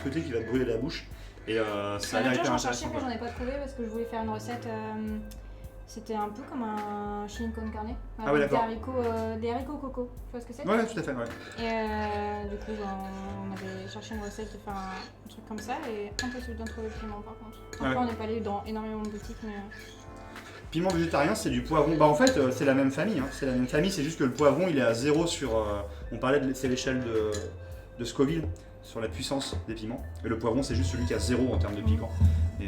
côté qui va te brûler la bouche. Et ça a l'air hyper j'en intéressant. cherchais, mais j'en ai pas trouvé parce que je voulais faire une recette. C'était un peu comme un chili con carne. Ah ouais, d'accord. Des haricots coco. Tu vois ce que c'est? Ouais, tout à fait, ouais. Et du coup, on avait cherché une recette de faire un truc comme ça et impossible d'en trouver le piment par contre. Après, on n'est pas allé dans énormément de boutiques, mais. Piment végétarien, c'est du poivron. Bah en fait, c'est la même famille. Hein. C'est la même famille, c'est juste que le poivron, il est à 0 sur. On parlait c'est l'échelle de Scoville sur la puissance des piments. Et le poivron, c'est juste celui qui a 0 en termes de piquant. Et,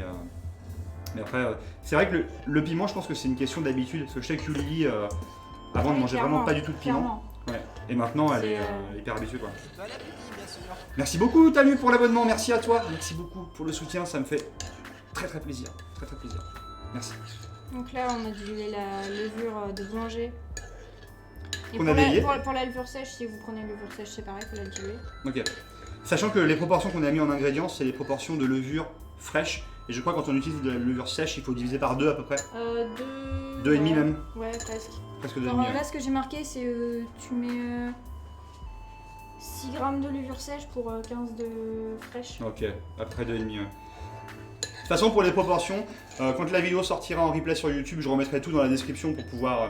mais après, c'est vrai que le piment, je pense que c'est une question d'habitude. Parce que je sais que Julie, avant, ne mangeait vraiment pas du tout de piment. Ouais. Et maintenant, elle est hyper habituée, quoi. Merci beaucoup, Tamu, pour l'abonnement. Merci à toi. Merci beaucoup pour le soutien. Ça me fait très très plaisir. Très très plaisir. Merci. Donc là, on a dilué la levure de boulanger. Et Qu'on avait lié. pour la levure sèche, si vous prenez une levure sèche, c'est pareil, il faut la diluer. Ok. Sachant que les proportions qu'on a mis en ingrédients, c'est les proportions de levure fraîche. Et je crois que quand on utilise de la levure sèche, il faut diviser par 2 à peu près. 2,5 même. Ouais, presque. Presque 2,5. Alors là, ce que j'ai marqué, c'est tu mets 6 grammes de levure sèche pour 15 de fraîche. Ok, après 2,5. Ouais. De toute façon, pour les proportions, quand la vidéo sortira en replay sur YouTube, je remettrai tout dans la description pour pouvoir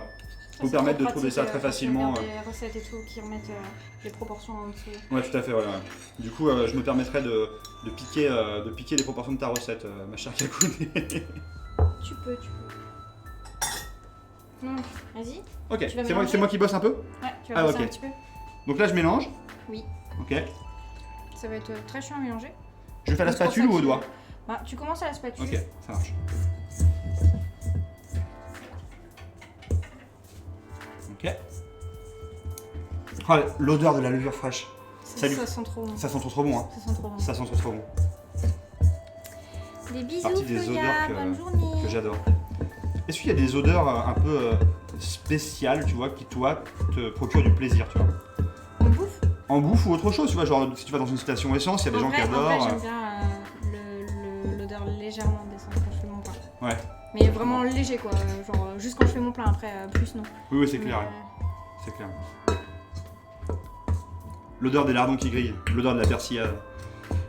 vous permettre de trouver ça très facilement. Des recettes et tout qui remettent les proportions en dessous. Ouais, tout à fait, voilà. Du coup, je me permettrai de piquer les proportions de ta recette, ma chère Kakoun. Tu peux. Donc, vas-y. Ok, c'est moi qui bosse un peu? Ouais, tu vas bosser un petit peu. Donc là, je mélange? Oui. Ok. Ça va être très chiant à mélanger. Je fais à la spatule ou au doigt? Bah, tu commences à la spatule. Ok, ça marche. Ok. Oh, l'odeur de la levure fraîche. Ça sent trop bon. Ça sent trop bon, hein. Ça sent trop bon. Des bisous, Partie des odeurs bonne journée. que j'adore. Est-ce qu'il y a des odeurs un peu spéciales, tu vois, qui toi te procurent du plaisir, tu vois? En bouffe? En bouffe ou autre chose, tu vois, genre si tu vas dans une station essence, il y a des gens qui adorent. En vrai, j'aime bien l'odeur légèrement descendre quand je fais mon pain. Ouais. Mais vraiment léger quoi, genre juste quand je fais mon plein, après plus non. Oui, c'est clair. C'est clair. L'odeur des lardons qui grillent, l'odeur de la persillade.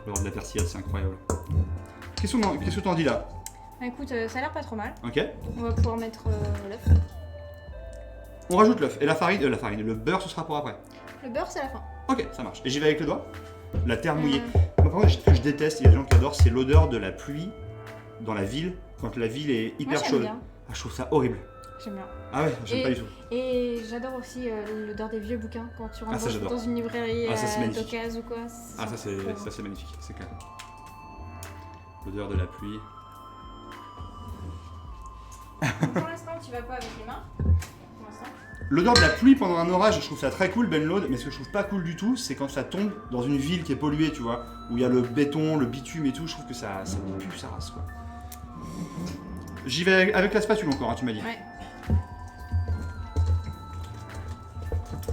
L'odeur de la persillade, c'est incroyable. Qu'est-ce que t'en dis là? Bah, écoute, ça a l'air pas trop mal. Ok. On va pouvoir mettre l'œuf. On rajoute l'œuf. Et la farine, le beurre, ce sera pour après. Le beurre, c'est à la fin. Ok, ça marche. Et j'y vais avec le doigt? La terre mouillée. Moi, par contre, ce que je déteste, il y a des gens qui adorent, c'est l'odeur de la pluie dans la ville, quand la ville est hyper Moi, chaude. bien. Ah, je trouve ça horrible. J'aime bien. Ah ouais, j'aime pas du tout. Et j'adore aussi l'odeur des vieux bouquins quand tu rentres j'adore. dans une librairie d'occasion ou quoi. Ah, ça c'est magnifique, c'est clair. L'odeur de la pluie. Donc, pour l'instant, tu vas pas avec les mains. Pour l'instant. L'odeur de la pluie pendant un orage, je trouve ça très cool, Ben Lode, mais ce que je trouve pas cool du tout, c'est quand ça tombe dans une ville qui est polluée, tu vois, où il y a le béton, le bitume et tout, je trouve que ça pue sa race, quoi. J'y vais avec la spatule encore, hein, tu m'as dit. Ouais.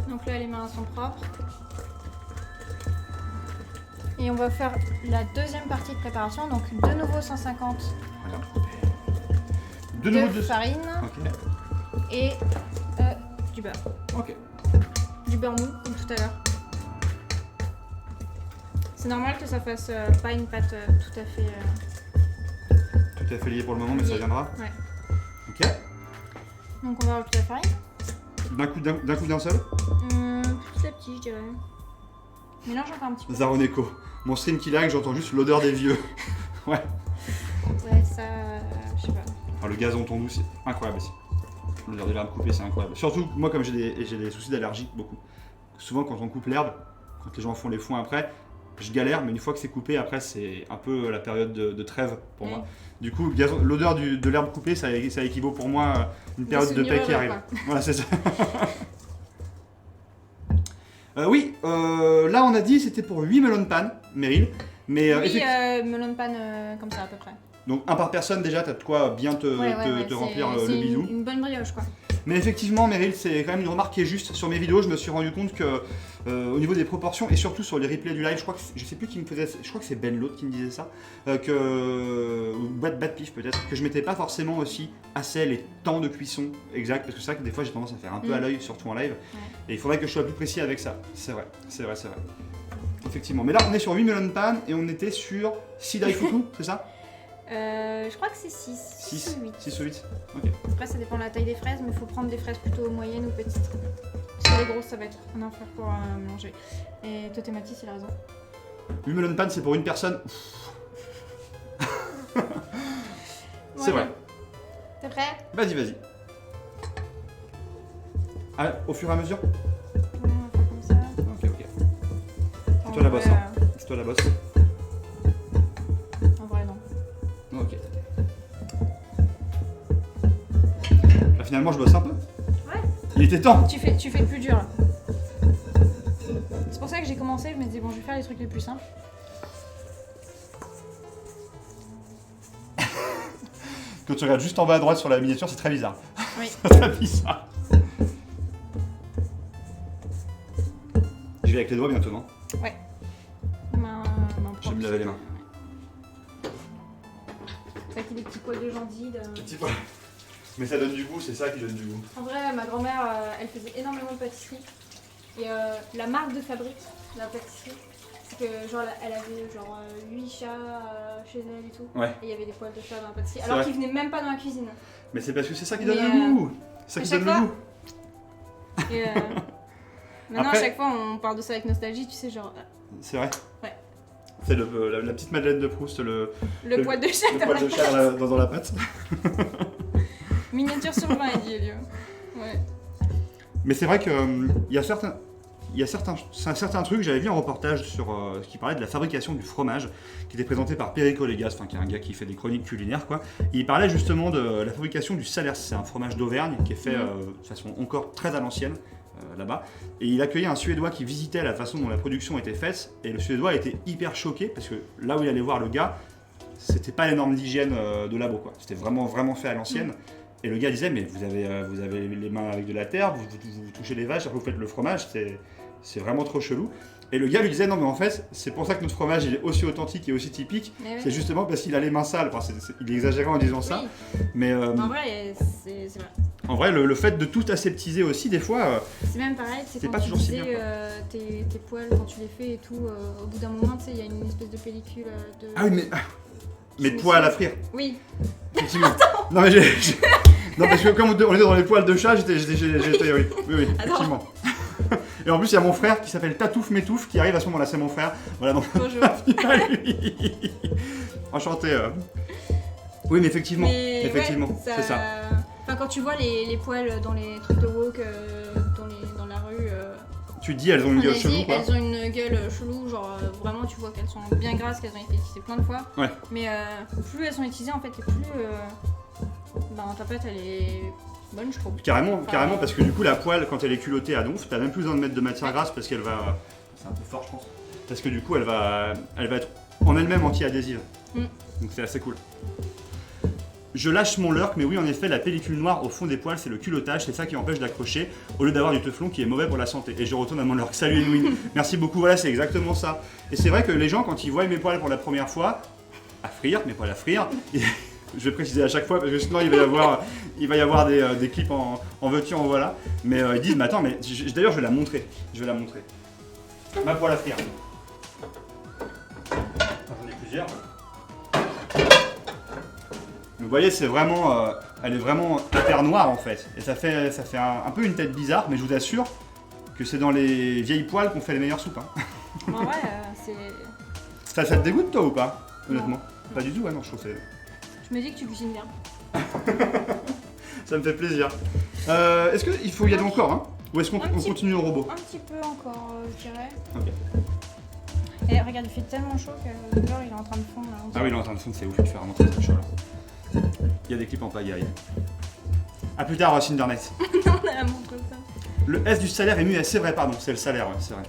Donc là, les mains sont propres. Et on va faire la deuxième partie de préparation, donc de nouveau 150 de farine et du beurre. Ok. Du beurre mou, comme tout à l'heure. C'est normal que ça fasse pas une pâte tout à fait... Tout à fait lié pour le moment, mais ça viendra. Ouais. Ok. Donc on va rajouter la farine. D'un coup d'un seul? Petit à petit, je dirais. Mélange encore un petit peu. Zaroneko. Mon stream qui lag, j'entends juste l'odeur des vieux. Ouais. Ouais, ça... je sais pas. Ah, le gazon tondu, c'est incroyable ici. L'odeur de l'herbe coupée, c'est incroyable. Surtout, moi, comme j'ai des soucis d'allergie, beaucoup. Souvent, quand on coupe l'herbe, quand les gens font les foins après, je galère, mais une fois que c'est coupé, après, c'est un peu la période de trêve pour moi. Du coup, l'odeur de l'herbe coupée, ça équivaut pour moi à une période de paix qui arrive. Voilà, c'est ça. Oui, là, on a dit c'était pour 8 melon pan, Meryl. Mais, oui, melon pan comme ça, à peu près. Donc un par personne déjà, t'as de quoi bien te remplir le bisou. Une bonne brioche quoi. Mais effectivement Meryl, c'est quand même une remarque qui est juste. Sur mes vidéos, je me suis rendu compte que au niveau des proportions et surtout sur les replays du live, je crois que je sais plus qui me faisait, je crois que c'est Ben l'autre qui me disait ça, ou Bad Pif peut-être, que je mettais pas forcément aussi assez les temps de cuisson exact, parce que c'est vrai que des fois j'ai tendance à faire un peu à l'œil, surtout en live, et il faudrait que je sois plus précis avec ça. C'est vrai. Effectivement. Mais là, on est sur 8 melon pan et on était sur 6 daifuku, c'est ça? Je crois que c'est 6. 6 ou 8. 6 ou 8. Ok. Après, ça dépend de la taille des fraises, mais il faut prendre des fraises plutôt moyennes ou petites. Si elle est grosse, ça va être un enfer pour mélanger. Et Totématis, il a raison. 8 melon pan, c'est pour une personne. C'est vrai. T'es prêt? Vas-y. Ah, au fur et à mesure? Ouais, on va faire comme ça. Ok. C'est toi la bosse, hein. C'est toi la bosse. En vrai, non. Ok. Bah, finalement, je bosse un peu. Ouais. Il était temps. Tu fais le plus dur là. C'est pour ça que j'ai commencé, je me disais bon, je vais faire les trucs les plus simples. Quand tu regardes juste en bas à droite sur la miniature, c'est très bizarre. Oui. C'est très bizarre. Je vais avec les doigts bientôt, non? Ouais. Je vais me laver les mains. T'as des petits poils de gentilles. Petit peu. Mais ça donne du goût, c'est ça qui donne du goût. En vrai, ma grand-mère, elle faisait énormément de pâtisserie. Et la marque de fabrique de la pâtisserie, c'est que genre elle avait genre 8 chats chez elle et tout. Ouais. Et il y avait des poils de chat dans la pâtisserie. C'est Alors vrai. qu'ils venaient même pas dans la cuisine. Mais c'est parce que c'est ça qui donne Mais, le goût. C'est ça à qui donne chaque le goût. Et maintenant, Après- à chaque fois, on parle de ça avec nostalgie, tu sais, genre C'est vrai. Ouais. C'est la petite Madeleine de Proust, le poil de chat dans poil la de chat dans la pâte. miniature sur 20, il dit Elio. Ouais. Mais c'est vrai que il y a certains trucs. J'avais vu un reportage sur qui parlait de la fabrication du fromage, qui était présenté par Perico Légas, qui est un gars qui fait des chroniques culinaires, quoi. Et il parlait justement de la fabrication du Salers. C'est un fromage d'Auvergne qui est fait de façon encore très à l'ancienne là-bas. Et il accueillait un Suédois qui visitait la façon dont la production était faite. Et le Suédois était hyper choqué parce que là où il allait voir le gars, c'était pas les normes d'hygiène de labo, quoi. C'était vraiment fait à l'ancienne. Et le gars disait, mais vous avez les mains avec de la terre, vous touchez les vaches, après vous faites le fromage, c'est vraiment trop chelou. Et le gars lui disait, non mais en fait, c'est pour ça que notre fromage il est aussi authentique et aussi typique, Mais ouais. c'est justement parce qu'il a les mains sales. Enfin, il exagérait en disant ça, Oui. mais En vrai, c'est vrai. en vrai, le fait de tout aseptiser aussi, des fois, C'est même pareil, c'est C'est quand pas tu toujours si disais bien, quoi. tes poils, quand tu les fais et tout, au bout d'un moment, tu sais, il y a une espèce de pellicule de... ah oui, mais poils à frire, Oui, effectivement. Non mais non parce que comme on était dans les poils de chat, j'étais oui, effectivement. Et en plus, il y a mon frère qui s'appelle Tatouf Métouf qui arrive à ce moment-là, c'est mon frère. Voilà, donc bonjour. enchanté. Oui, mais effectivement, Mais effectivement, ouais, c'est ça. Enfin, quand tu vois les poils dans les trucs de woke, dans la rue, Tu te dis, elles ont une en gueule Asie, chelou, quoi. elles ont une gueule chelou, genre vraiment tu vois qu'elles sont bien grasses, qu'elles ont été utilisées plein de fois. Ouais. Mais plus elles sont utilisées en fait, et plus ta pâte elle est bonne, je trouve. Carrément, Enfin, carrément, parce que du coup, la poêle, quand elle est culottée à donf, t'as même plus besoin de mettre de matière grasse parce qu'elle va. C'est un peu fort, je pense. Parce que du coup, elle va être en elle-même anti-adhésive. Mm. Donc c'est assez cool. Je lâche mon lurk, mais oui, en effet, la pellicule noire au fond des poils, c'est le culottage, c'est ça qui empêche d'accrocher, au lieu d'avoir du teflon qui est mauvais pour la santé. Et je retourne à mon lurk. Salut Edwin, merci beaucoup, voilà, c'est exactement ça. Et c'est vrai que les gens, quand ils voient mes poils pour la première fois, à frire, mes poils à frire, je vais préciser à chaque fois, parce que sinon il va y avoir des clips en veux-tu, en voilà. Mais ils disent, mais attends, mais d'ailleurs, je vais la montrer. Ma poêle à frire. J'en ai plusieurs. Vous voyez, c'est vraiment, elle est vraiment hyper noire en fait. Et ça fait un peu une tête bizarre, mais je vous assure que c'est dans les vieilles poêles qu'on fait les meilleures soupes. Hein. En vrai, c'est. Ça te dégoûte toi ou pas, honnêtement? Non. Pas du tout, ouais, non, je trouve que Je me dis que tu cuisines bien. ça me fait plaisir. Est-ce qu'il faut y aller encore, hein? Ou est-ce qu'on continue au robot? Un petit peu encore, je dirais. Ok. Et regarde, il fait tellement chaud que le beurre il est en train de fondre. Là, Ah oui, il est en train de fondre, c'est ouf, il fait vraiment très très chaud là. Il y a des clips en pagaille. A plus tard, Cindernet. On a la montre ça. Le S du salaire est mu, c'est vrai, pardon, c'est le salaire, ouais, c'est vrai.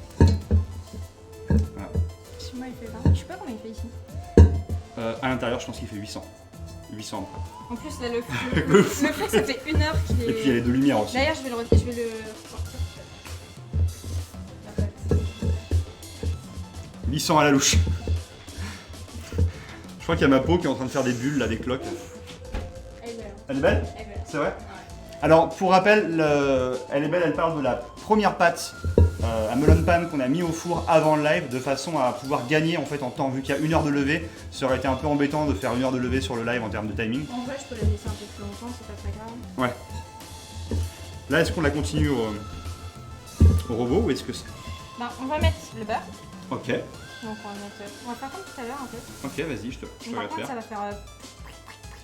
Voilà. Chez moi, il fait 20. Je sais pas combien il fait ici. À l'intérieur, je pense qu'il fait 800. 800 En plus, là, le Le feu, ça fait 1 heure qu'il est. Et puis il y a les deux lumières aussi. D'ailleurs, je vais le sortir. La pâte. 800 à la louche. Je crois qu'il y a ma peau qui est en train de faire des bulles là, des cloques. Elle est belle. Elle est belle? Elle est belle. C'est vrai? Ouais. Alors, pour rappel, elle est belle, elle parle de la première pâte à melon pan qu'on a mis au four avant le live de façon à pouvoir gagner en fait en temps. Vu qu'il y a 1 heure de levée, ça aurait été un peu embêtant de faire 1 heure de levée sur le live en termes de timing. En vrai, je peux la laisser un peu plus longtemps, c'est pas très grave. Ouais. Là, est-ce qu'on la continue au robot ou est-ce que c'est... Ben, on va mettre le beurre. Ok. Donc on va faire comme tout à l'heure en fait. Ok, vas-y, je te Donc, par regarde contre, ça faire. va faire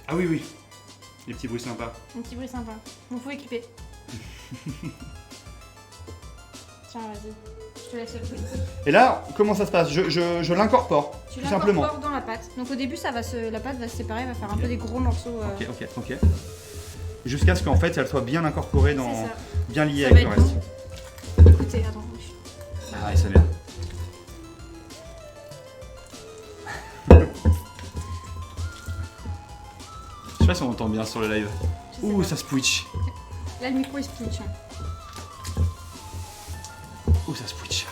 Ah oui, oui. Les petits bruits sympas. un petit bruit sympa. Vous pouvez clipper. Tiens, vas-y. Je te laisse le truc. Et là, comment ça se passe? Je l'incorpore, Tu tout simplement. l'incorpores dans la pâte. Donc au début, la pâte va se séparer, va faire un peu des gros morceaux. Ok. Jusqu'à ce qu'en fait, elle soit bien incorporée dans... C'est ça. bien liée Ça avec va le être reste. Écoutez, attends. Ah, et ça vient. Je sais pas si on entend bien sur le live. Je sais Ouh, pas. ça switch. Là, le micro il se pitch. Ouh, ça switch.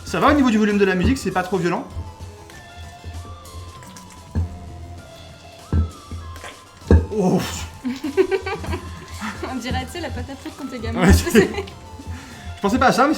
Ça va au niveau du volume de la musique, c'est pas trop violent? Oh. On dirait, tu sais, la pâte à fruits quand t'es gamin. Ouais, je pensais pas à ça, mais